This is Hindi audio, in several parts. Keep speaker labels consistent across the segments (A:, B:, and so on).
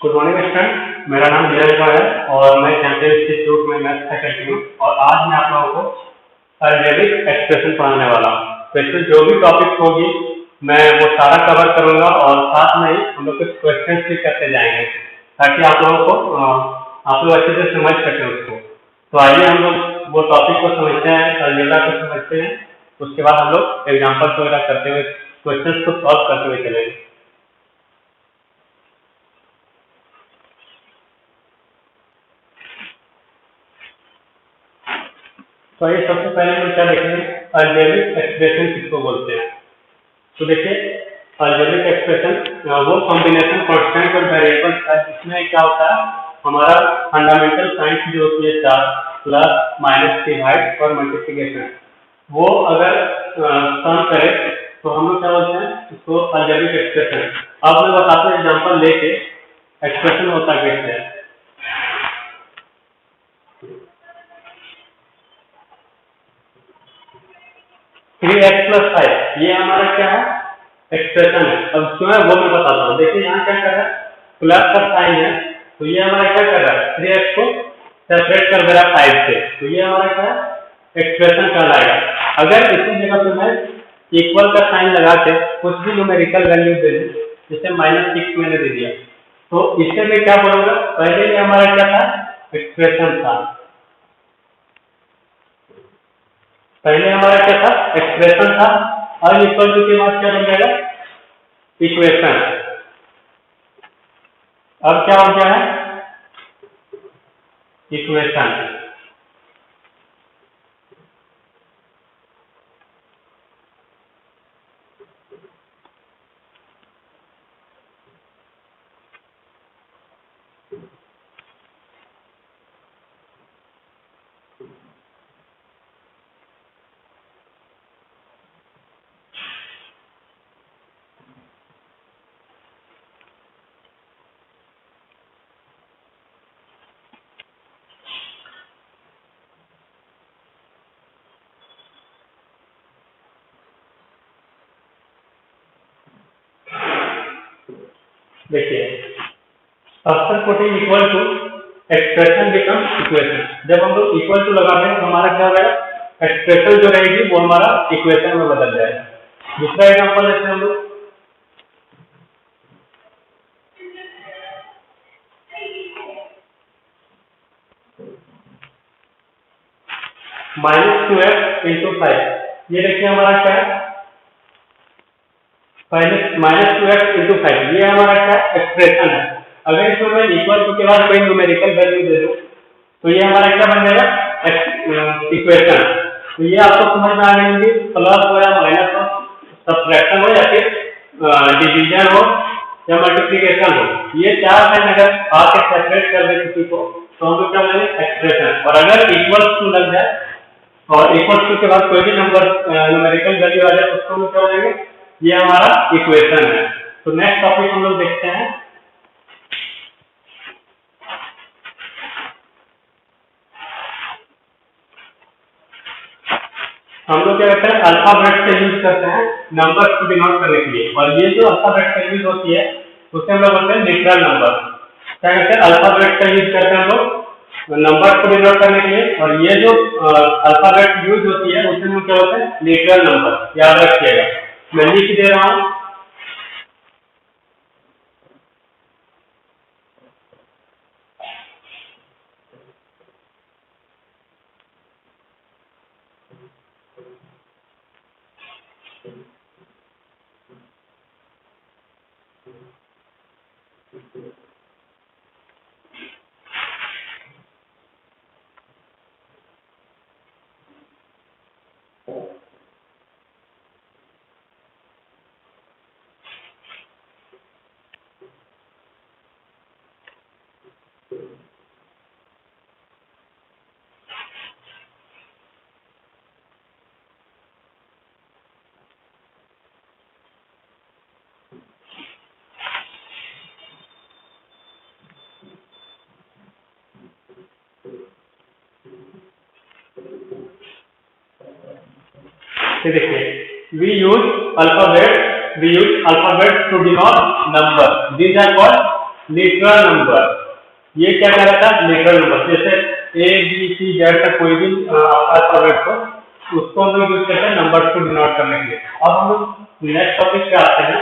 A: गुड मॉर्निंग स्टूडेंट, मेरा नाम नीरज है और मैं चैंपियन इंस्टीट्यूट में मैथ्स फैकल्टी हूँ। और आज मैं आप लोगों को अलजेब्रिक एक्सप्रेशन पढ़ाने वाला हूँ। तो इसमें जो भी टॉपिक होगी मैं वो सारा कवर करूँगा और साथ में ही हम लोग कुछ क्वेश्चन भी करते जाएंगे ताकि आप लोगों को आप लोग अच्छे से समझ सकें उसको। तो आइए हम लोग वो टॉपिक को समझते हैं, अलजेब्रा को समझते हैं। उसके बाद हम लोग एग्जाम्पल्स वगैरह करते हुए क्वेश्चन को सॉल्व करते हुए चलेंगे। तो ये सबसे पहले हम क्या देखेंगे, अलजेब्रिक एक्सप्रेशन किसको बोलते हैं। तो देखिए, अलजेब्रिक एक्सप्रेशन वो कॉम्बिनेशन कांस्टेंट और वेरिएबल्स का जिसमें क्या होता है, हमारा फंडामेंटल साइंस जो होती है चार प्लस माइनस डिवाइड और मल्टीप्लिकेशन, वो अगर सम करे तो हम लोग क्या बोलते हैं उसको अलजेब्रिक एक्सप्रेशन। अब मैं बताता हूँ एग्जाम्पल लेके एक्सप्रेशन होता कैसे है। 3x + 5 ये हमारा क्या है, एक्सप्रेशन है। अब क्यों है वो मैं बताता हूँ। देखिए यहाँ क्या कर रहा है, प्लस का साइन है, तो ये हमारा क्या कर रहा है, 3x को सेपरेट कर दे रहा है 5 से, तो ये हमारा क्या है, एक्सप्रेशन कहलाएगा। अगर इसी जगह पे मैं इक्वल का साइन लगा के कुछ भी न्यूमेरिकल वैल्यू दे दूँ, जैसे -6 मैंने दे दिया, तो इससे मैं क्या बोलूँगा, पहले ये हमारा क्या था, एक्सप्रेशन था। पहले हमारा क्या था, एक्सप्रेशन था, और इक्वल टू के बाद क्या बन जाएगा, इक्वेशन। अब क्या हो गया है, इक्वेशन। देखिए, after putting equal to expression become equation. जब हम लोग इक्वल टू लगाते हैं तो हमारा क्या होगा, एक्सप्रेशन जो रहेगी वो हमारा इक्वेशन में बदल जाएगा। दूसरा एग्जांपल लेते हैं हम लोग, -2x × 5। ये देखिए हमारा क्या है, पहले -2x × 5 ये हमारा क्या एक्सप्रेशन है। अगर इसमें मैं इक्वल टू के बाद कोई न्यूमेरिकल वैल्यू दे दूं तो ये हमारा क्या बन जाएगा, इक्वेशन। तो ये आपको समझ में आ जाएंगे, प्लस हो या माइनस हो, सब्ट्रैक्शन हो या फिर डिवीजन हो या मल्टीप्लिकेशन हो, ये चार साइन अगर आके सेपरेट कर दे किसी को तो हम लोग क्या बोलेंगे, एक्सप्रेशन। और अगर इक्वल टू लग जाए और इक्वल टू के बाद कोई भी नंबर न्यूमेरिकल वैल्यू आ जाए उसको हम क्या बोलेंगे, ये हमारा इक्वेशन है। तो नेक्स्ट टॉपिक हम लोग देखते हैं, हम लोग क्या करते हैं, अल्फाबेट का यूज करते हैं नंबर को डिनोट करने के लिए। और ये जो अल्फाबेट का यूज होती है उसे हम लोग बोलते हैं लिटरल नंबर। क्या कहते हैं, अल्फाबेट का यूज करते हैं हम लोग नंबर को डिनोट करने के लिए, और ये जो अल्फाबेट यूज होती है उसे हम क्या बोलते हैं, लिटरल नंबर। याद रखिएगा, मैं लिख दे रहा हूँ, देखिए, we use alphabet to denote number. These are called literal number. ये क्या कह रहा था, लिटरल नंबर। जैसे ए बी सी जेड का कोई भी आपका अल्फाबेट हो, उसको हम लोग यूज करते हैं नंबर को डिनोट करने के लिए। अब हम लोग नेक्स्ट टॉपिक पे आते हैं,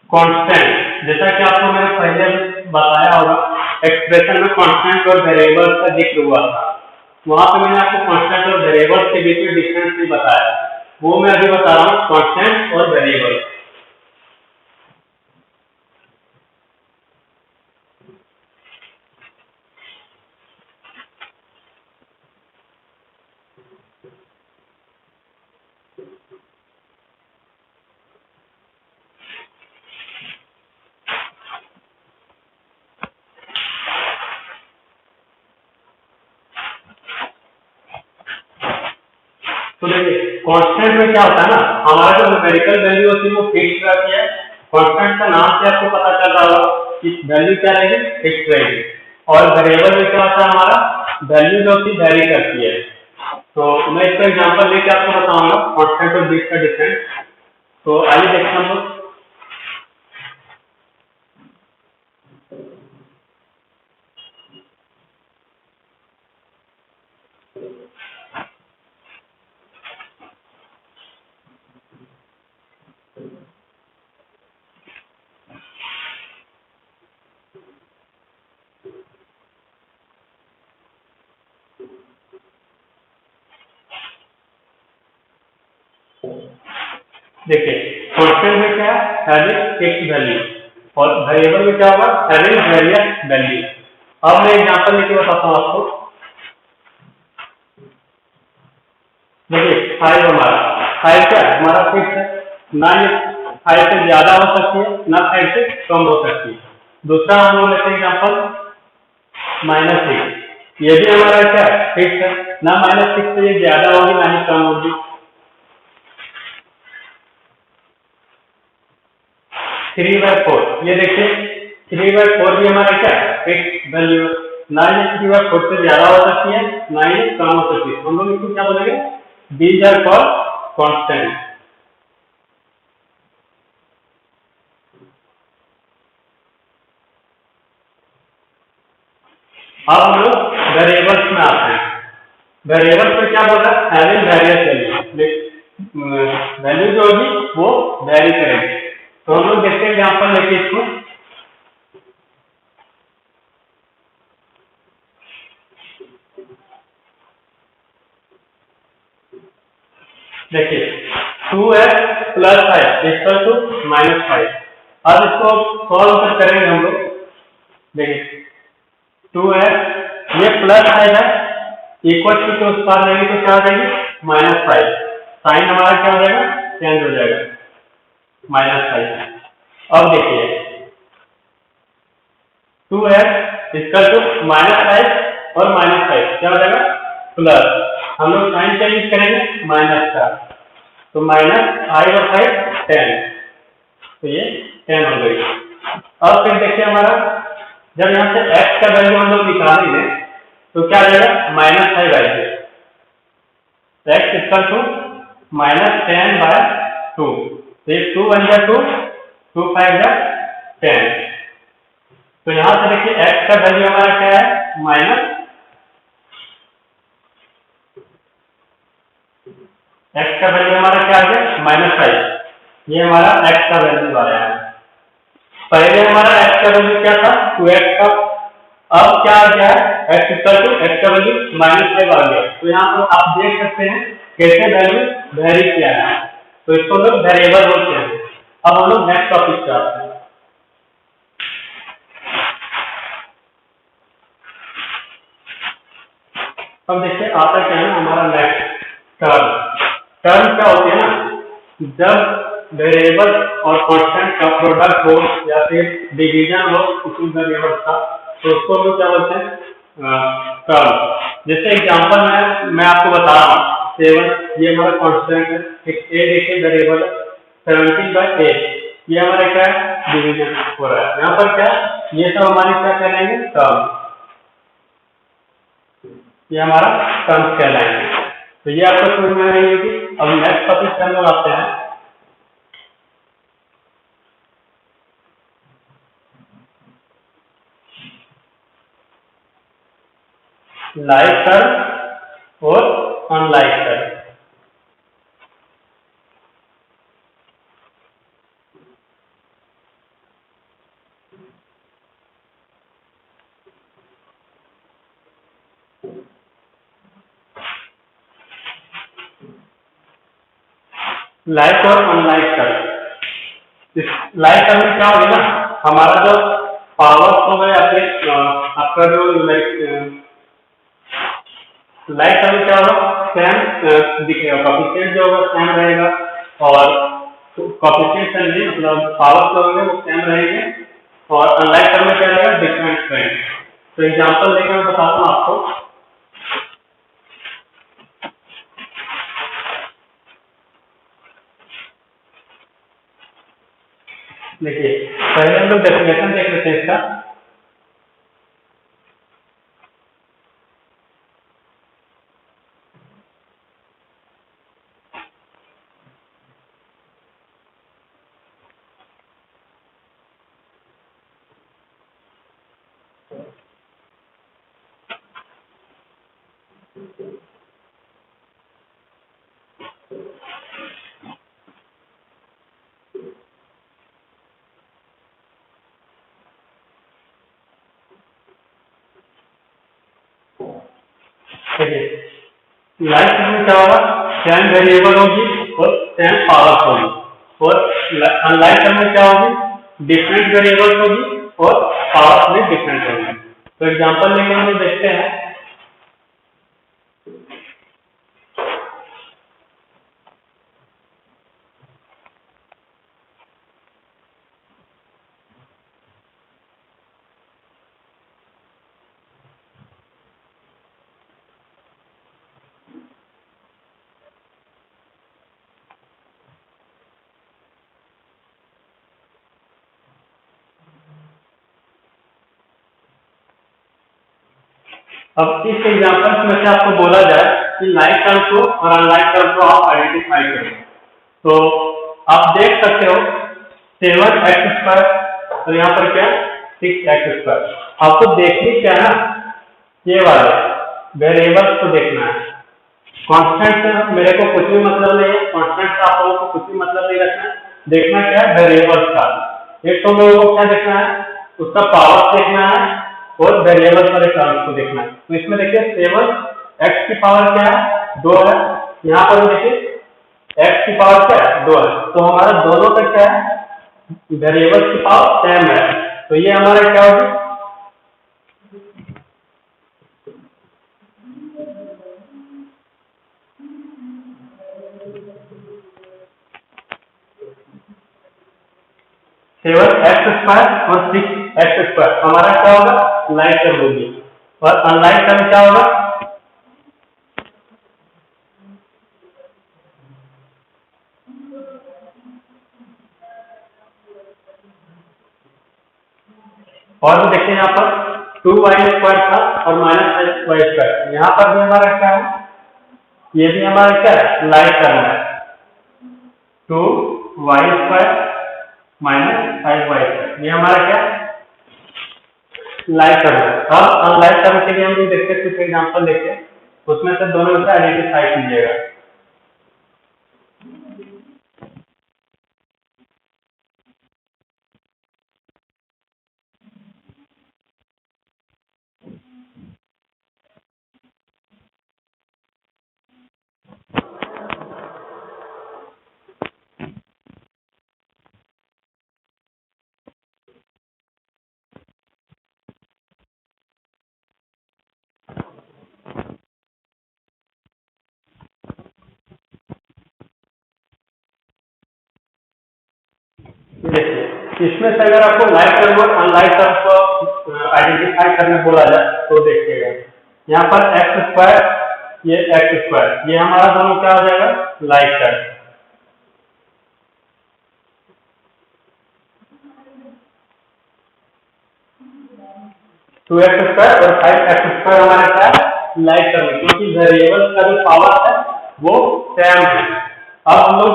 A: कांस्टेंट। जैसा कि आपको मैंने पहले बताया होगा, एक्सप्रेशन में कांस्टेंट और वेरिएबल्स का जिक्र हुआ था। वहां पे मैंने आपको कांस्टेंट और वेरिएबल्स के बीच में डिफरेंस भी बताया, वो मैं अभी बता रहा हूँ, कांस्टेंट और वेरिएबल। तो देखिए कांस्टेंट में क्या होता है ना, हमारा जो न्यूमेरिकल वैल्यू होती है वो फिक्स रहती है। कांस्टेंट का नाम से आपको पता चल रहा होगा कि वैल्यू क्या रहेगी, फिक्स रहेगी। और वेरिएबल में क्या होता है, हमारा वैल्यू जो होती है वेरी करती है। तो मैं इसका एग्जांपल लेके आपको बताऊंगा कांस्टेंट और बीच का डिफरेंस। तो आइए देखते हैं हम लोग। देखिए कांस्टेंट में क्या है, हैविंग फिक्स्ड वैल्यू, और वेरिएबल में क्या होगा, हैविंग वेरिएबल वैल्यू। अब मैं एग्जांपल लेके बताता हूँ आपको। देखिए 5 हमारा 5 क्या है, हमारा फिक्स है, ना ये 5 से ज्यादा हो सकती है ना 5 से कम हो सकती है। दूसरा हम लोग लेते हैं एग्जांपल -6। ये भी हमारा क्या है, फिक्स है, ना -6 से ये ज्यादा होगी ना ही कम होगी। 3/4, ये देखिए 3/4 भी हमारा क्या है, फिक्स वैल्यू, ना ये 3/4 से ज्यादा हो सकती है ना ही कम हो सकती है। हम लोग इसको क्या बोलेंगे, these are called constant। अब हम लोग वेरिएबल्स में आते हैं। वेरिएबल्स में क्या बोल रहा है, हैविंग वेरियस वैल्यू, वैल्यू जो होगी वो वेरी करेगी। तो हम लोग देखते हैं एग्जांपल लेके इसको। देखिए 2x + 5 = -5। अब इसको सॉल्व करेंगे हम लोग। देखिए 2x ये +5 है, इक्वल टू के उस पार लेंगे तो क्या हो जाएगी, -5। साइन हमारा क्या हो जाएगा, चेंज हो जाएगा, -5। अब देखिए 2x = -5 और -5 क्या हो जाएगा, प्लस, हम लोग साइन क्या यूज करेंगे, माइनस का, तो -5 और 5 10, तो ये 10 हो गई। अब फिर देखिए हमारा, जब यहाँ से x का वैल्यू हम लोग निकालेंगे तो क्या आ जाएगा, -5 आएगा। x = -10/2, तो ये 2 1 जा 2, 2 5 जा 10। तो यहाँ से देखिए x का वैल्यू हमारा क्या है, x का वैल्यू हमारा क्या आ गया, -5। ये हमारा x का वैल्यू आया है। पहले हमारा x का वैल्यू क्या था, 2x का। अब क्या आ गया है, x का वैल्यू -5 आ गया। तो यहाँ पर आप देख सकते हैं कैसे वैल्यू वेरी किया है। तो इसको लोग वेरिएबल बोलते हैं। अब हम लोग नेक्स्ट टॉपिक पे आते हैं। अब देखिए आता क्या है हमारा नेक्स्ट टर्म। टर्म क्या होती है ना, जब वेरिएबल और कांस्टेंट का प्रोडक्ट हो या फिर डिवीजन हो उसी वेरिएबल का, तो उसको हम क्या बोलते हैं, टर्म। जैसे एग्जांपल में मैं आपको बता रहा हूँ 7, ये हमारा कांस्टेंट है। एक ए देखिए वेरिएबल है, 17/8, ये हमारा क्या है, डिवीजन हो रहा है। यहाँ पर क्या, ये सब हमारे क्या कहलाएंगे, टर्म। ये हमारा टर्म्स कहलाएंगे। तो ये आपको समझ में आ रही होगी। अब नेक्स्ट टॉपिक पे हम लोग आते हैं। लाइक कर्व और अनलाइक कर्व। लाइक और अनलाइक कर्व। लाइक कर्व में क्या होगा ना, हमारा जो पावर तो है आपका जो लाइक कर्व क्या होगा, सेम दिखेगा, कोएफिशिएंट जो होगा सेम रहेगा और कोएफिशिएंट नहीं मतलब पावर जो होंगे वो सेम रहेंगे और अनलाइक कर्व में क्या रहेगा, डिफरेंट रहेंगे। तो एग्जांपल लेकर मैं बताता हूँ आपको। देखिए पहले हम लोग डेफिनेशन देख लेते हैं इसका। लाइक कर्व में क्या होगा, सेम वेरिएबल होगी और सेम पावर होगी, और अनलाइक कर्व में क्या होगी, डिफरेंट वेरिएबल होगी और पावर भी डिफरेंट होगी। तो एग्जांपल लेके हम लोग देखते हैं। अब इस एग्जांपल में से आपको बोला जाए कि लाइक कर्व को और अनलाइक कर्व को आप आइडेंटिफाई करें, तो आप देख सकते हो 7x² और यहाँ पर क्या 6x²। आपको देखनी क्या है ना, ये वाले वेरिएबल्स को देखना है। कांस्टेंट से मेरे को कुछ भी मतलब नहीं है, कांस्टेंट से आप लोगों को कुछ भी मतलब नहीं रखना है। देखना क्या है, वेरिएबल्स का। एक तो मेरे को क्या देखना है, उसका पावर देखना है और वेरिएबल्स वाले टर्म्स को देखना है। तो इसमें देखिए 7x की पावर क्या है, 2 है। यहाँ पर देखिए x की पावर क्या है, 2 है। तो हमारा दोनों का क्या है, वेरिएबल्स की पावर सेम है। तो ये हमारा क्या होगी, सेवन एक्स स्क्वायर और 6x²। हमारा क्या होगा, लाइक कर्व होगी। और अनलाइक कर्व क्या होगा, और भी देखिए यहाँ पर 2y² था और -y²। यहाँ पर भी हमारा क्या है, ये भी हमारा क्या है, लाइक कर्व है। 2y² -5y², ये हमारा क्या लाइक कर्व है। अब अनलाइक कर्व के लिए हम लोग देखते हैं, कुछ एग्जांपल देखते हैं, उसमें से दोनों से आइडेंटिफाई कीजिएगा। देखिए इसमें से अगर आपको लाइक कर्व और अनलाइक कर्व को आइडेंटिफाई करने बोला जाए तो देखिएगा, यहाँ पर x², ये x², ये हमारा दोनों क्या हो जाएगा, लाइक कर्व। 2x² और 5x² हमारा क्या है, लाइक कर्व, क्योंकि वेरिएबल का जो पावर है वो सेम है। अब हम लोग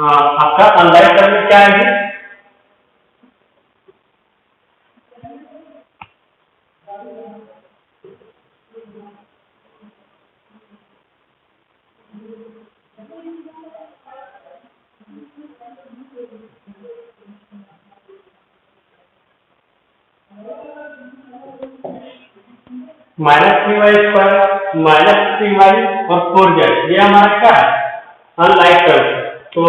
A: आपका अनलाइक कर्व में क्या है, -3y² -3y और 4z, ये हमारा क्या है, अनलाइक टर्म। तो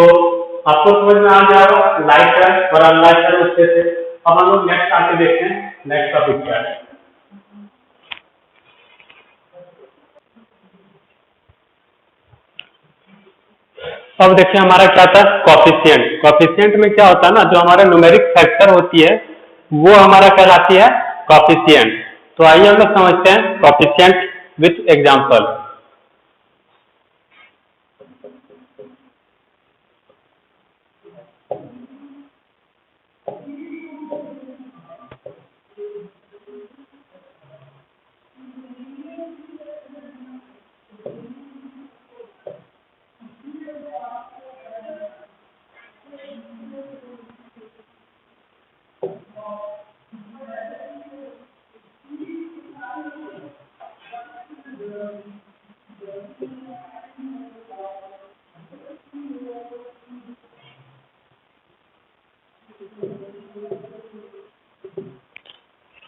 A: आपको समझ में आ जाएगा लाइक टर्म और अनलाइक टर्म अच्छे से। अब हम लोग नेक्स्ट आके देखते हैं नेक्स्ट टॉपिक क्या है। अब देखिए हमारा क्या था, कॉफिशिएंट। कॉफिशिएंट में क्या होता है ना, जो हमारा न्यूमेरिक फैक्टर होती है वो हमारा कहलाती है कॉफिशिएंट। तो आइए हम लोग समझते हैं coefficient with example.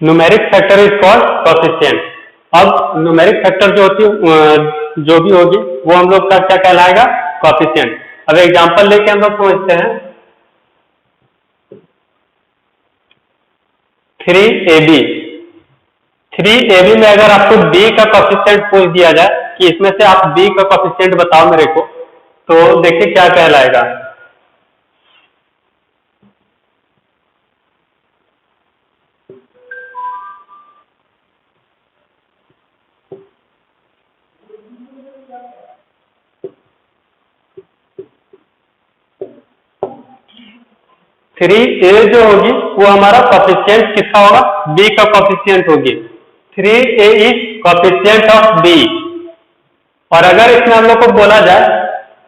A: Numeric factor is called coefficient. अब न्यूमेरिक फैक्टर जो होती है जो भी होगी वो हम लोग का क्या कहलाएगा, कोएफिशिएंट। अब एग्जांपल लेके हम लोग समझते हैं। 3ab 3ab में अगर आपको b का कोएफिशिएंट पूछ दिया जाए कि इसमें से आप b का कोएफिशिएंट बताओ मेरे को, तो देखिए क्या कहलाएगा। थ्री ए जो होगी वो हमारा कोएफिशिएंट किसका होगा, बी का कोएफिशिएंट होगी। 3a is coefficient of B. और अगर इसमें हम लोग को बोला जाए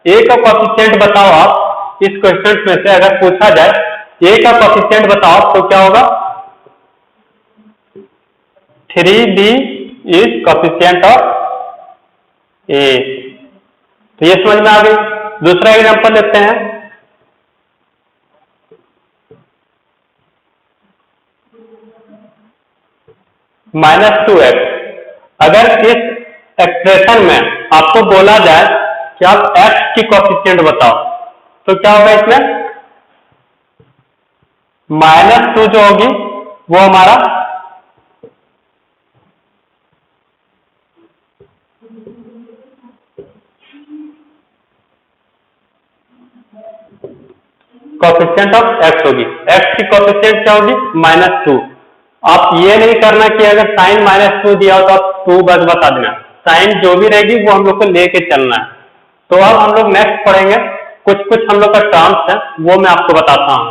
A: ए का कोएफिशिएंट बताओ आप, इस क्वेश्चन में से अगर पूछा जाए ए का कोएफिशिएंट बताओ तो क्या होगा, 3b इज कोएफिशिएंट ऑफ ए। तो ये समझ में आ गई। दूसरा एग्जांपल लेते हैं। -2x। अगर इस एक्सप्रेशन में आपको बोला जाए कि आप x की कोएफिशिएंट बताओ तो क्या होगा, इसमें -2 जो होगी वो हमारा कोएफिशिएंट ऑफ x होगी। x की कोएफिशिएंट क्या होगी, -2। आप ये नहीं करना कि अगर साइन -2 दिया हो तो आप 2 बस बता देना, साइन जो भी रहेगी वो हम लोग को लेके चलना है। तो अब हम लोग नेक्स्ट पढ़ेंगे, कुछ कुछ हम लोग का टर्म्स है वो मैं आपको बताता हूं।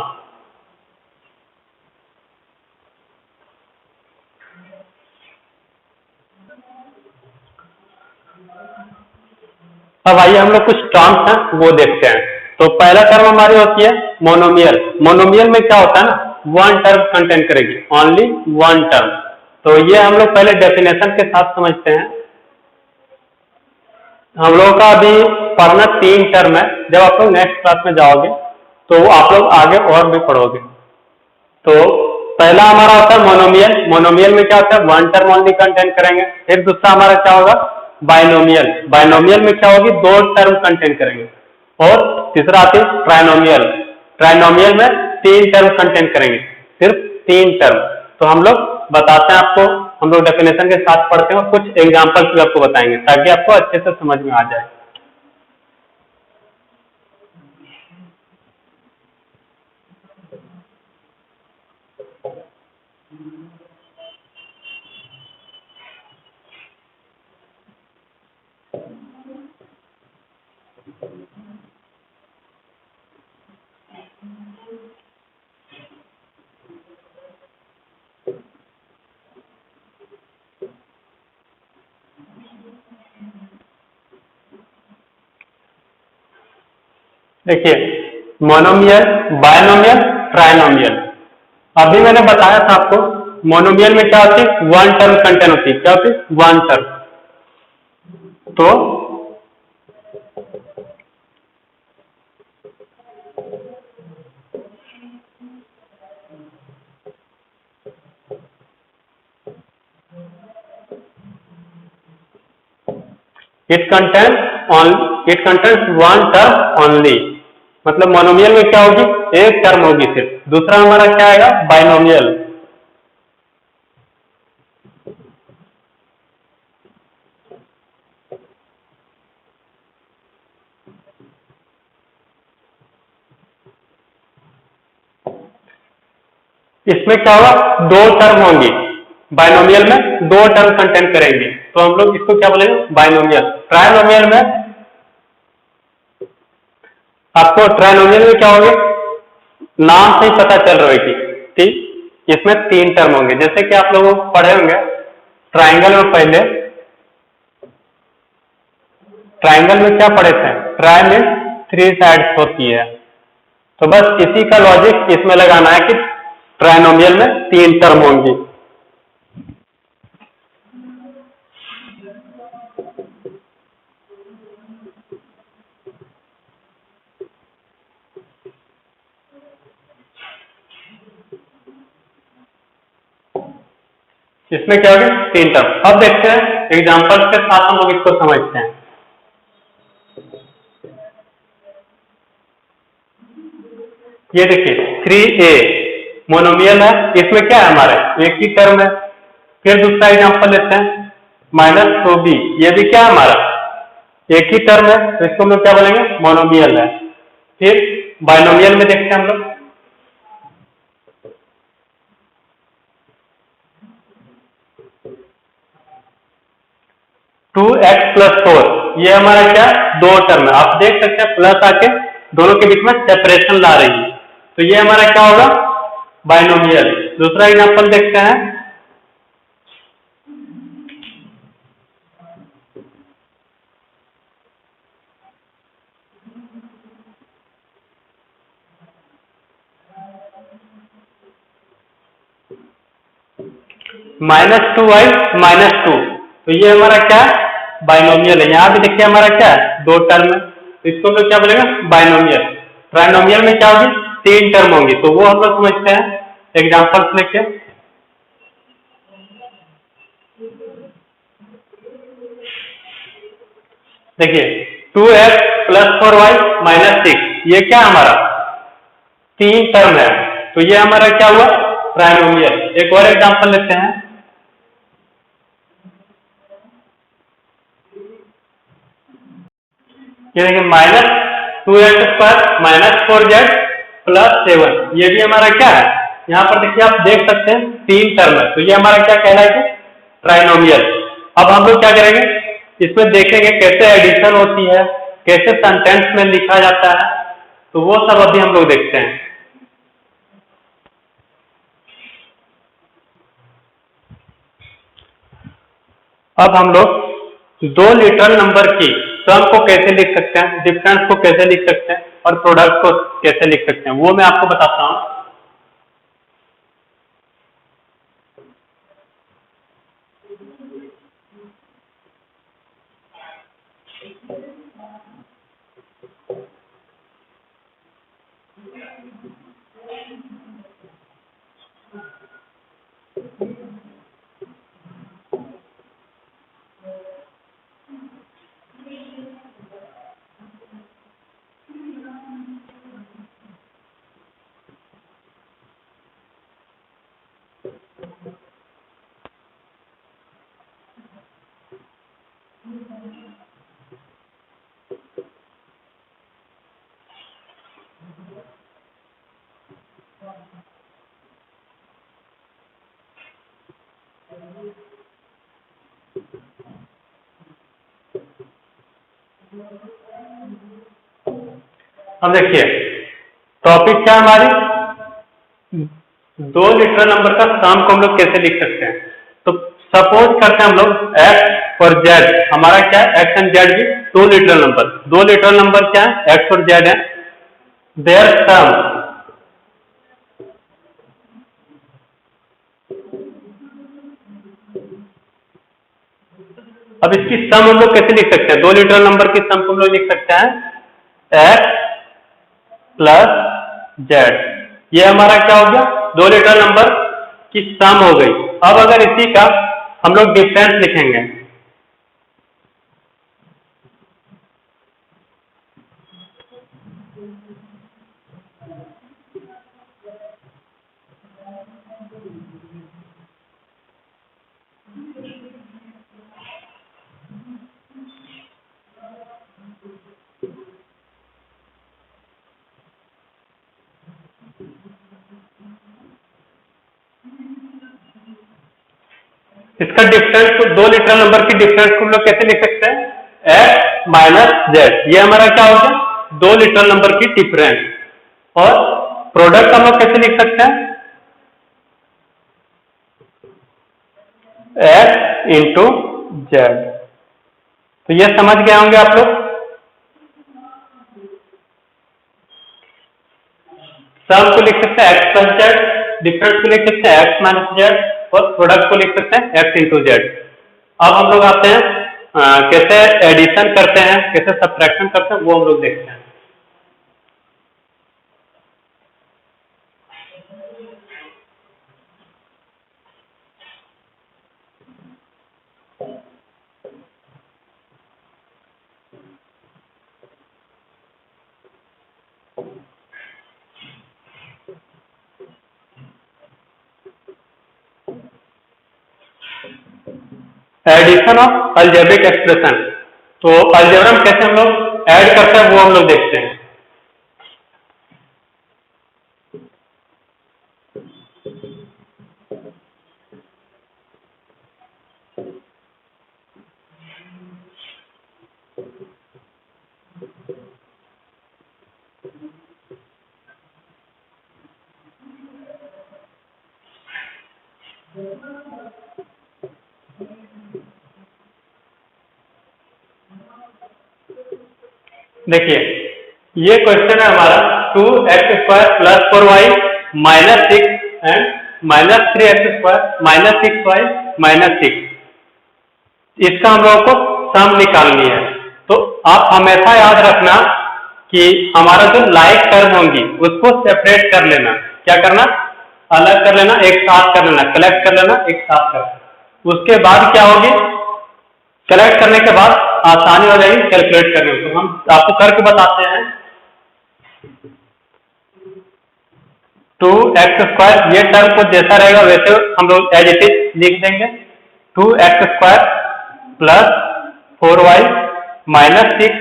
A: अब आइए हम लोग कुछ टर्म्स हैं वो देखते हैं। तो पहला टर्म हमारी होती है मोनोमियल। मोनोमियल में क्या होता है ना, वन टर्म कंटेन करेगी, ओनली वन टर्म। तो ये हम लोग पहले डेफिनेशन के साथ समझते हैं। हम लोगों का अभी पढ़ना 3 टर्म है, जब आप लोग नेक्स्ट क्लास में जाओगे तो आप लोग आगे और भी पढ़ोगे। तो पहला हमारा होता है मोनोमियल। मोनोमियल में क्या होता है, वन टर्म ओनली कंटेन करेंगे। फिर दूसरा हमारा क्या होगा, बाइनोमियल। बाइनोमियल में क्या होगी, 2 टर्म कंटेन करेंगे। और तीसरा आती है ट्राइनोमियल। ट्राइनोमियल में 3 टर्म कंटेन करेंगे, सिर्फ 3 टर्म। तो हम लोग बताते हैं आपको, हम लोग डेफिनेशन के साथ पढ़ते हैं और कुछ एग्जाम्पल्स भी आपको बताएंगे ताकि आपको अच्छे से समझ में आ जाए। देखिए, मोनोमियल, बायनोमियल, ट्राइनोमियल। अभी मैंने बताया था आपको मोनोमियल में क्या होती है, वन टर्म कंटेन होती है। क्या होती है, वन टर्म। तो it contains one term only, मतलब मोनोमियल में क्या होगी, एक टर्म होगी सिर्फ। दूसरा हमारा क्या आएगा, बाइनोमियल। इसमें क्या होगा, दो टर्म होंगी, बाइनोमियल में दो टर्म कंटेंट करेंगे, तो हम लोग इसको क्या बोलेंगे, बाइनोमियल। ट्राइनोमियल में आपको, ट्राइनोमियल में क्या होंगे, नाम से ही पता चल रहा है कि इसमें तीन टर्म होंगे। जैसे कि आप लोग पढ़े होंगे ट्राइंगल में, पहले ट्राइंगल में क्या पढ़े थे, ट्राई में थ्री साइड्स होती है, तो बस इसी का लॉजिक इसमें लगाना है कि ट्राइनोमियल में तीन टर्म होंगी। इसमें क्या होगी, तीन टर्म। अब देखते हैं एग्जांपल्स के साथ हम लोग इसको समझते हैं। ये देखिए 3a मोनोमियल है, इसमें क्या है, हमारे एक ही टर्म है। फिर दूसरा एग्जांपल लेते हैं -2b, ये भी क्या है, हमारा एक ही टर्म है, तो इसको हम लोग क्या बोलेंगे, मोनोमियल है। फिर बाइनोमियल में देखते हैं हम लोग, टू एक्स प्लस फोर, ये हमारा क्या, दो टर्म है। आप देख सकते हैं प्लस आके दोनों के बीच में सेपरेशन ला रही है, तो ये हमारा क्या होगा, बाइनोमियल। दूसरा एग्जांपल देखते हैं, -2y -2, तो ये हमारा क्या है, बाइनोमियल है। यहां भी देखिए हमारा क्या है, दो टर्म है, तो इसको लोग क्या बोलेंगे, बाइनोमियल। ट्राइनोमियल में क्या होगी, तीन टर्म होंगी, तो वो हम लोग समझते हैं एग्जांपल्स लेके। देखिए 2x + 4y - 6, ये क्या हमारा तीन टर्म है, तो ये हमारा क्या हुआ, ट्राइनोमियल। एक और एग्जांपल लेते हैं, ये देखिए -2x² - 4z + 7, ये भी हमारा क्या है, यहाँ पर देखिए आप देख सकते हैं तीन टर्म है, तो ये हमारा क्या कहलाएगा, ट्राइनोमियल। अब हम लोग क्या करेंगे, इसमें देखेंगे कैसे एडिशन होती है, कैसे सेंटेंस में लिखा जाता है, तो वो सब अभी हम लोग देखते हैं। अब हम लोग दो लिटरल नंबर की सम को कैसे लिख सकते हैं, डिफरेंस को कैसे लिख सकते हैं, और प्रोडक्ट को कैसे लिख सकते हैं, वो मैं आपको बताता हूं। अब देखिए टॉपिक क्या है हमारी, दो लिटरल नंबर का सम को हम लोग कैसे लिख सकते हैं। तो सपोज करते हैं हम लोग x और z, हमारा क्या है, x एंड z भी दो लिटरल नंबर, दो लिटरल नंबर क्या है, x और z है, देयर सम, अब इसकी सम हम लोग कैसे लिख सकते हैं, दो लिटरल नंबर की सम को हम लोग लिख सकते हैं x + z, ये हमारा क्या हो गया, दो लिटरल नंबर की सम हो गई। अब अगर इसी का हम लोग डिफरेंस लिखेंगे, इसका डिफरेंस को, दो लिटरल नंबर की डिफरेंस को हम लोग कैसे लिख सकते हैं? X minus Z. ये हमारा क्या हो गया? दो लिटरल नंबर की डिफरेंस। और प्रोडक्ट हम लोग कैसे लिख सकते हैं? X into Z. तो ये समझ गए होंगे आप लोग। सम को लिख सकते हैं एक्स प्लस जेड, डिफरेंस को लिख सकते हैं एक्स माइनस जेड, और प्रोडक्ट को लिख सकते हैं एक्स इंटू जेड। अब हम लोग आते हैं कैसे एडिशन करते हैं, कैसे सब्ट्रैक्शन करते हैं, वो हम लोग देखते हैं। Addition of algebraic expression. तो अलजेब्रा में कैसे हम लोग ऐड करते हैं वो हम लोग देखते हैं। देखिए, ये क्वेश्चन है हमारा 2x² plus 4y minus 6 and minus 3x² minus 6y minus 6। इसका हम लोगों को सम निकालनी है। तो आप हमेशा याद रखना कि हमारा जो लाइक टर्म होंगी उसको सेपरेट कर लेना। क्या करना? अलग कर लेना, एक साथ कर लेना, कलेक्ट कर लेना, एक साथ कर लेना। उसके बाद क्या होगी? कलेक्ट करने के बाद आसानी हो जाएगी कैलकुलेट करने में। तो हम आपको करके बताते हैं। 2x², ये टर्म को जैसा रहेगा वैसे हम लोग एज इट इज लिख देंगे। 2x² plus 4y minus 6।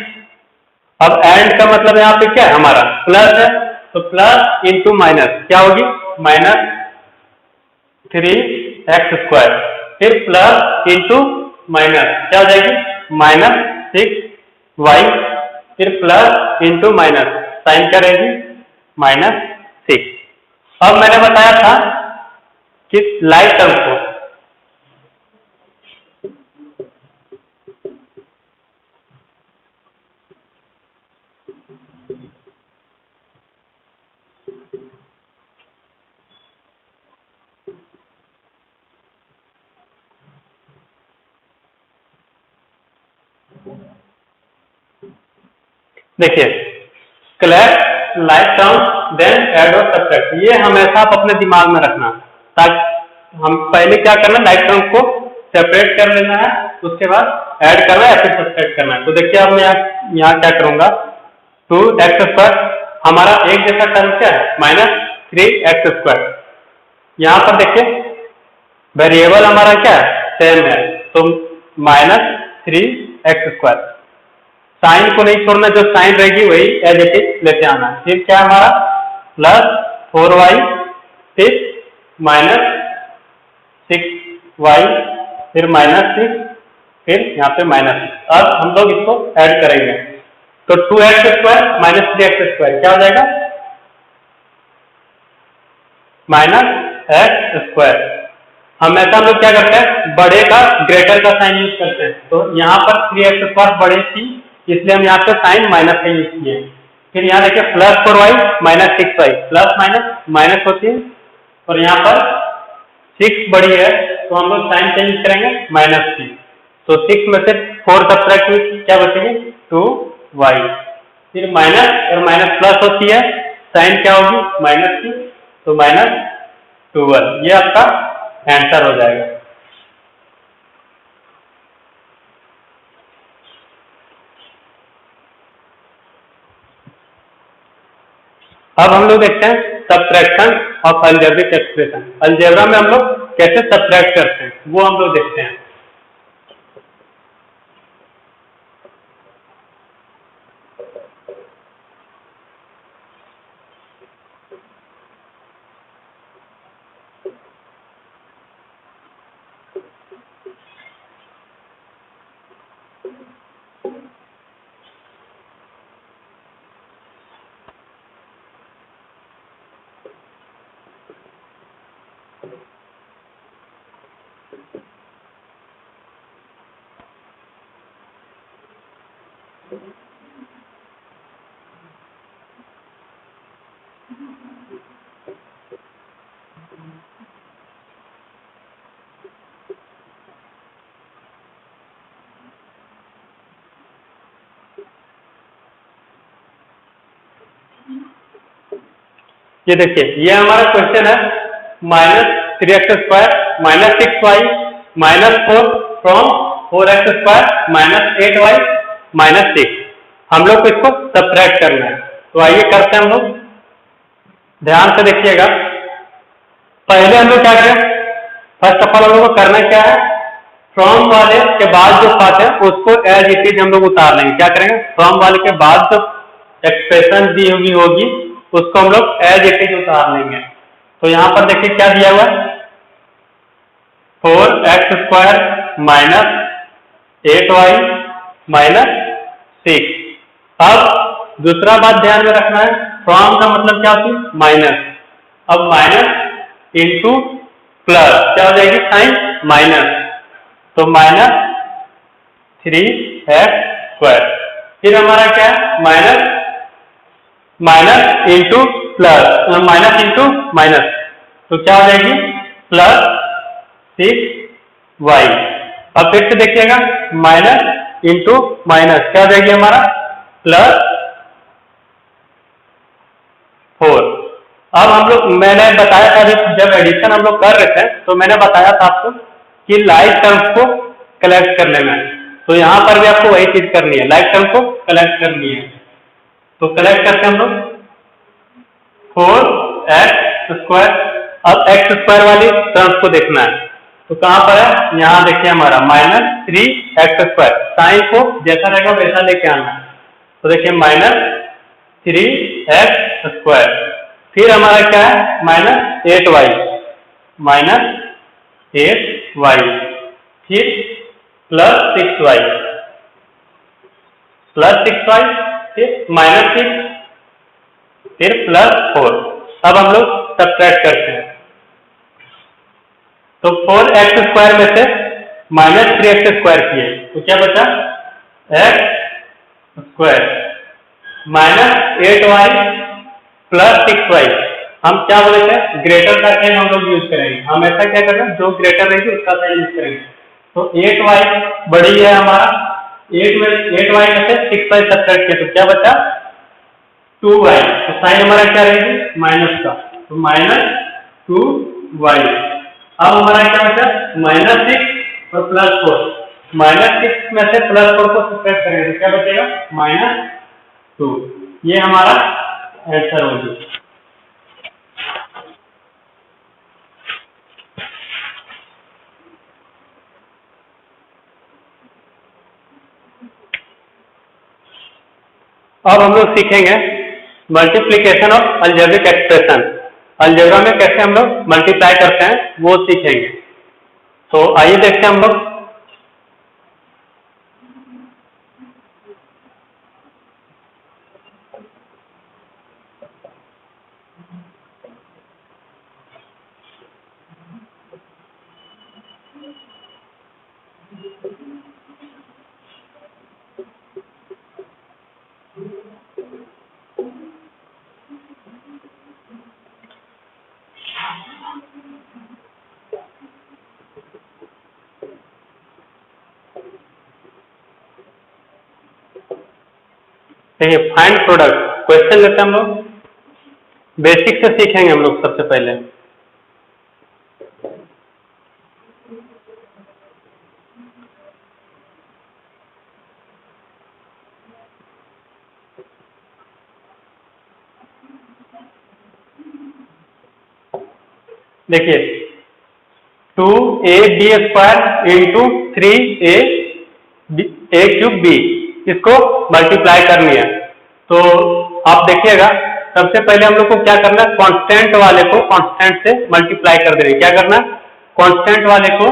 A: अब एंड का मतलब यहाँ पे क्या है? हमारा प्लस है, तो प्लस इंटू माइनस क्या होगी? माइनस 3x², फिर प्लस इंटू माइनस क्या हो जाएगी? माइनस 6y, फिर प्लस इंटू माइनस साइन क्या रहेगी? माइनस 6। अब मैंने बताया था कि लाइक टर्म को देखिए, collect like term then add और सब्ट्रैक्ट, ये हमेशा आप अपने दिमाग में रखना। ताकि हम पहले क्या करना, लाइक टर्म को सेपरेट कर लेना है, उसके बाद ऐड करना है या फिर सब्ट्रैक्ट करना है। तो देखिए अब मैं यहाँ क्या करूंगा, 2x², हमारा एक जैसा टर्म क्या है? Minus 3x²। यहाँ पर देखिए वेरिएबल हमारा क्या है? सेम है, तो माइनस 3x²। साइन को नहीं छोड़ना, जो साइन रहेगी वही एज इट इज लेते आना। फिर क्या हमारा? प्लस 4y, फिर माइनस 6y, फिर माइनस 6, फिर यहाँ पे माइनस 6। अब हम लोग इसको ऐड करेंगे, तो 2x² माइनस 3x² क्या हो जाएगा? Minus x²। हमेशा हम लोग क्या करते हैं? बड़े का ग्रेटर का साइन यूज करते हैं। तो यहाँ पर 3x² बड़े थी, इसलिए हम यहाँ पे साइन माइनस का यूज किए। फिर यहाँ देखिए plus 4y minus 6y, plus minus minus होती है, और यहाँ पर 6 बड़ी है तो हम लोग साइन चेंज करेंगे माइनस की। तो 6 में से 4 सब्ट्रैक्ट हुई, क्या बचेगी? 2y। फिर माइनस और माइनस प्लस होती है, साइन क्या होगी? माइनस की, तो माइनस 12। ये आपका आंसर हो जाएगा। अब हम लोग देखते हैं subtraction of algebraic expression. Algebra में हम लोग कैसे सब्ट्रैक्ट करते हैं वो हम लोग देखते हैं। ये देखिए, ये हमारा क्वेश्चन है -3x² -6y -4 from 4x² -8y -6। हम लोग को इसको सब्ट्रैक्ट करना है, तो आइए करते हैं हम लोग। ध्यान से देखिएगा, पहले हम लोग क्या करें, फर्स्ट ऑफ ऑल हम लोग को करना क्या है, फ्रॉम वाले के बाद जो पार्ट है उसको एज इट इज हम लोग उतार लेंगे। क्या करेंगे, फ्रॉम वाले के बाद जो एक्सप्रेशन दी हुई होगी उसको हम लोग एज इट इज उतार लेंगे। तो यहां पर देखिए क्या दिया हुआ है, 4x² -8y -6। अब दूसरा बात ध्यान में रखना है, फ्रॉम का मतलब क्या होती है, माइनस। अब माइनस इंटू प्लस क्या हो जाएगी, साइन माइनस, तो -3x²। फिर हमारा क्या है, minus into plus, minus into minus, तो क्या हो जाएगी, +6y। अब फिर से देखिएगा, माइनस इंटू माइनस क्या हो जाएगी हमारा, +4। अब हम लोग, मैंने बताया था जब एडिशन हम लोग कर रहे थे तो मैंने बताया था आपको कि लाइक टर्म्स को कलेक्ट करने में, तो यहां पर भी आपको वही चीज करनी है, लाइक टर्म को कलेक्ट करनी है। तो कलेक्ट करते हैं हम लोग 4x²। अब x² वाली टर्म्स को देखना है, तो कहां पर है, यहां देखिए हमारा -3x²। साइन को जैसा रहेगा वैसा लेके आना है, तो देखिए -3x²। फिर हमारा क्या है, -8y -8y, फिर +6y फिर -6, फिर +4। अब हम लोग सब्ट्रैक्ट करते हैं, तो 4x² में से -3x² किए तो क्या बचा, x² -8y +6y। हम क्या बोले थे, ग्रेटर का साइन हम लोग यूज करेंगे, हम ऐसा क्या कर रहे हैं, जो ग्रेटर रहेगी उसका साइन यूज करेंगे। तो 8y बड़ी है हमारा, 8y में से 6y सब्ट्रैक्ट किया तो क्या बचा, 2y। तो साइन हमारा क्या रहेगी, माइनस का, तो -2y। अब हमारा क्या बचा, -6 और +4। -6 में से +4 को सब्ट्रैक्ट करेंगे तो क्या बचेगा, -2। ये हमारा आंसर होगी। अब हम लोग सीखेंगे multiplication of algebraic expression. Algebra में कैसे हम लोग मल्टीप्लाई करते हैं वो सीखेंगे। तो आइए देखते हैं हम लोग। देखिए, फाइंड प्रोडक्ट क्वेश्चन लेते हैं हम लोग, बेसिक से सीखेंगे हम लोग सबसे पहले। देखिए, 2ab² इंटू 3a³ इसको मल्टीप्लाई करनी है। तो आप देखिएगा, सबसे पहले हम लोग को क्या करना है, कांस्टेंट वाले को कांस्टेंट से मल्टीप्लाई कर देंगे। क्या करना है, कांस्टेंट वाले को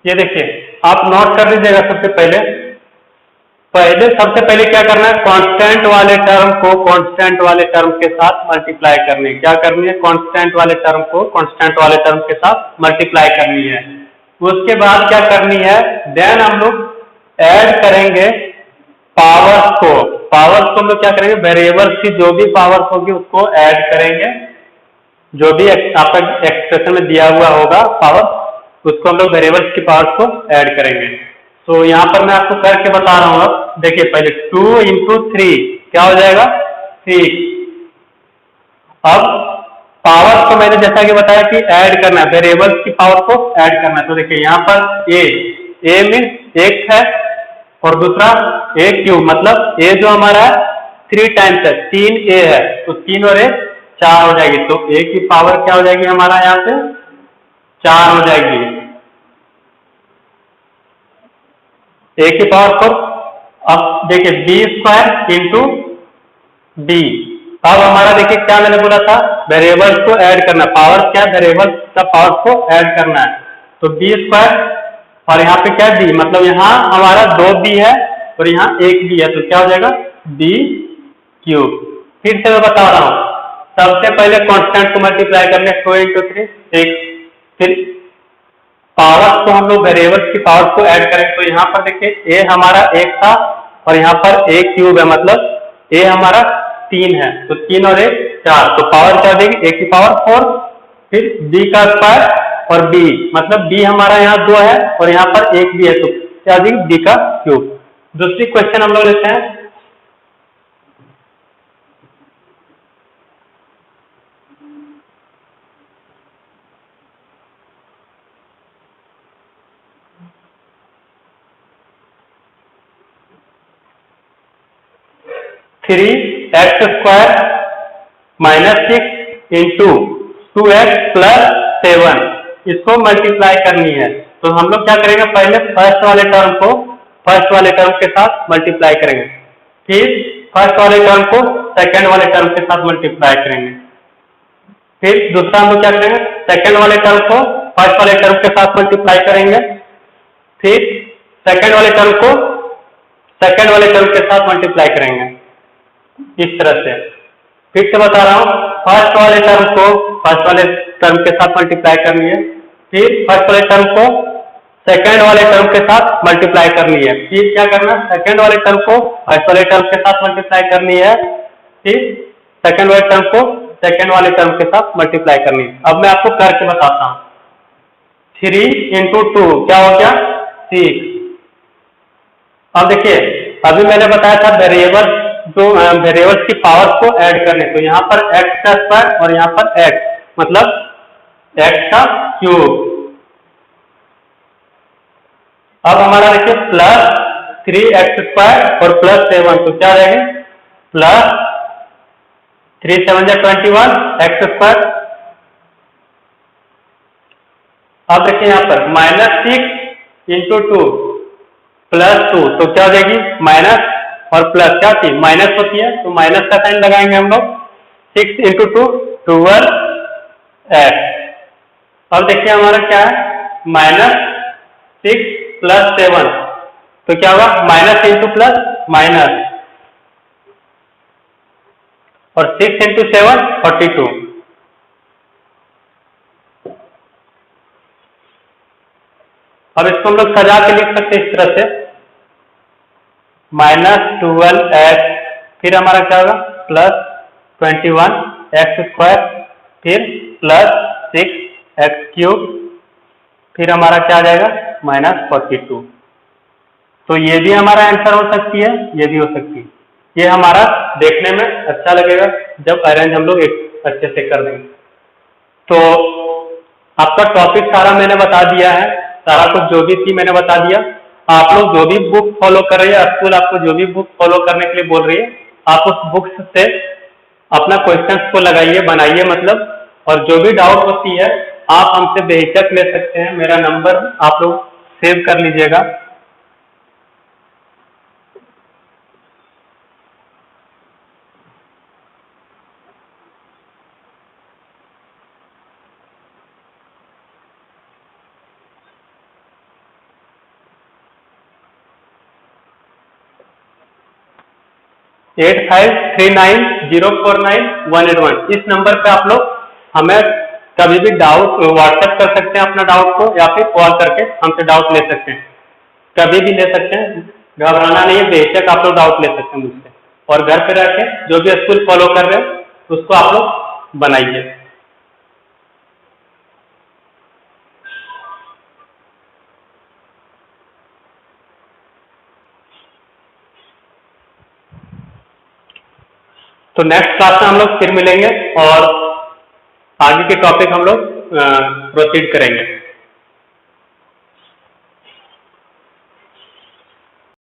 A: ये देखिए, आप नोट कर लीजिएगा। सबसे पहले क्या करना है, कांस्टेंट वाले टर्म को कांस्टेंट वाले टर्म के साथ मल्टीप्लाई करनी है। क्या करनी है, कांस्टेंट वाले टर्म को कांस्टेंट वाले टर्म के साथ मल्टीप्लाई करनी है। उसके बाद क्या करनी है, देन हम लोग ऐड करेंगे पावर्स को। हम लोग क्या करेंगे, वेरिएबल्स की जो भी पावर्स होगी उसको ऐड करेंगे। जो भी आपका एक्सप्रेशन में दिया हुआ होगा पावर, उसको हम लोग वेरिएबल्स की पावर्स को ऐड करेंगे। तो यहाँ पर मैं आपको करके बता रहा हूँ। अब देखिए, पहले 2 इंटू 3 क्या हो जाएगा, 3। अब पावर्स को मैंने जैसा कि बताया कि ऐड करना है, वेरिएबल्स की पावर को ऐड करना है। तो देखिए यहाँ पर ए मीन्स 1 है और दूसरा a क्यूब, मतलब a जो हमारा है 3 टाइम्स है, 3a है, तो 3 और 1 4 हो जाएगी। तो a की पावर क्या हो जाएगी हमारा यहाँ पे 4 हो जाएगी। a की पावर 4। अब देखिए b² इंटू b। अब हमारा देखिए क्या मैंने बोला था, वेरिएबल्स को ऐड करना। पावर क्या, वेरिएबल्स का पावर को ऐड करना है। तो b² और यहाँ पे क्या b, मतलब यहाँ हमारा 2b है और यहाँ 1b है, तो क्या हो जाएगा b³। फिर से मैं बता रहा हूँ, सबसे पहले कांस्टेंट को मल्टीप्लाई करने 2 इंटू 3 6। फिर पावर्स को हम लोग वेरिएबल्स की पावर्स को ऐड करें। तो यहाँ पर देखिए a हमारा 1 था और यहाँ पर a³ है, मतलब a हमारा 3 है, तो 3 और 1 4, तो पावर क्या देगी a की पावर 4। फिर b² और b, मतलब b हमारा यहाँ 2 है और यहाँ पर 1b है, तो क्या देगी b³। दूसरी क्वेश्चन हम लोग लेते हैं। Three x square minus 6 into 2x plus 7, इसको मल्टीप्लाई करनी है। तो हम लोग क्या करेंगे, पहले फर्स्ट वाले टर्म को फर्स्ट वाले टर्म के साथ मल्टीप्लाई करेंगे, फिर फर्स्ट वाले टर्म को सेकंड वाले टर्म के साथ मल्टीप्लाई करेंगे। फिर दूसरा हम लोग क्या करेंगे, सेकंड वाले टर्म को फर्स्ट वाले टर्म के साथ मल्टीप्लाई करेंगे, फिर सेकंड वाले टर्म को सेकंड वाले टर्म के साथ मल्टीप्लाई करेंगे। इस तरह से फिर से बता रहा हूं, फर्स्ट वाले टर्म को फर्स्ट वाले टर्म के साथ मल्टीप्लाई करनी है, फिर फर्स्ट वाले टर्म को सेकंड वाले टर्म के साथ मल्टीप्लाई करनी है, फिर क्या करना, सेकंड वाले टर्म को फर्स्ट वाले टर्म के साथ मल्टीप्लाई करनी है, फिर सेकंड वाले टर्म को सेकंड वाले टर्म के साथ मल्टीप्लाई करनी है। अब मैं आपको करके बताता हूं। 3 इंटू 2 क्या हो गया 6। अब देखिए, अभी मैंने बताया था वेरिएबल जो वेरिएबल्स की पावर्स को ऐड करने, तो यहाँ पर x² और यहाँ पर x, मतलब x³। अब हमारा देखिए प्लस 3x² और प्लस 7, तो क्या रहेगा प्लस 3 7 21 x²। अब देखिए यहाँ पर -6 इंटू 2 प्लस 2, तो क्या हो जाएगी माइनस और प्लस क्या थी माइनस होती है, तो माइनस का साइन लगाएंगे हम लोग। 6 इंटू 2 12x। अब देखिए हमारा क्या है -6 प्लस 7, तो क्या होगा माइनस इंटू प्लस माइनस, और 6 इंटू 7 42। अब इसको हम लोग सजा के लिख सकते हैं इस तरह से -12x, फिर हमारा क्या होगा प्लस 21x², फिर प्लस 6x³, फिर हमारा क्या आ जाएगा -42। तो ये भी हमारा आंसर हो सकती है, ये भी हो सकती है। ये हमारा देखने में अच्छा लगेगा जब अरेंज हम लोग एक अच्छे से कर देंगे। तो आपका टॉपिक सारा मैंने बता दिया है, सारा कुछ जो भी थी मैंने बता दिया। आप लोग जो भी बुक फॉलो कर रहे हैं, स्कूल आपको जो भी बुक फॉलो करने के लिए बोल रही है आप उस बुक्स से अपना क्वेश्चंस को लगाइए, बनाइए मतलब, और जो भी डाउट होती है आप हमसे बेहिचक ले सकते हैं। मेरा नंबर आप लोग सेव कर लीजिएगा। एट 8539049181 इस नंबर पे आप लोग हमें कभी भी डाउट व्हाट्सएप कर सकते हैं अपना डाउट को, या फिर कॉल करके हमसे डाउट ले सकते हैं, कभी भी ले सकते हैं। घबराना नहीं है, बेशक आप लोग डाउट ले सकते हैं मुझसे। और घर पे रह के जो भी स्कूल फॉलो कर रहे हो उसको आप लोग बनाइए। तो नेक्स्ट क्लास में हम लोग फिर मिलेंगे और आगे के टॉपिक हम लोग प्रोसीड करेंगे।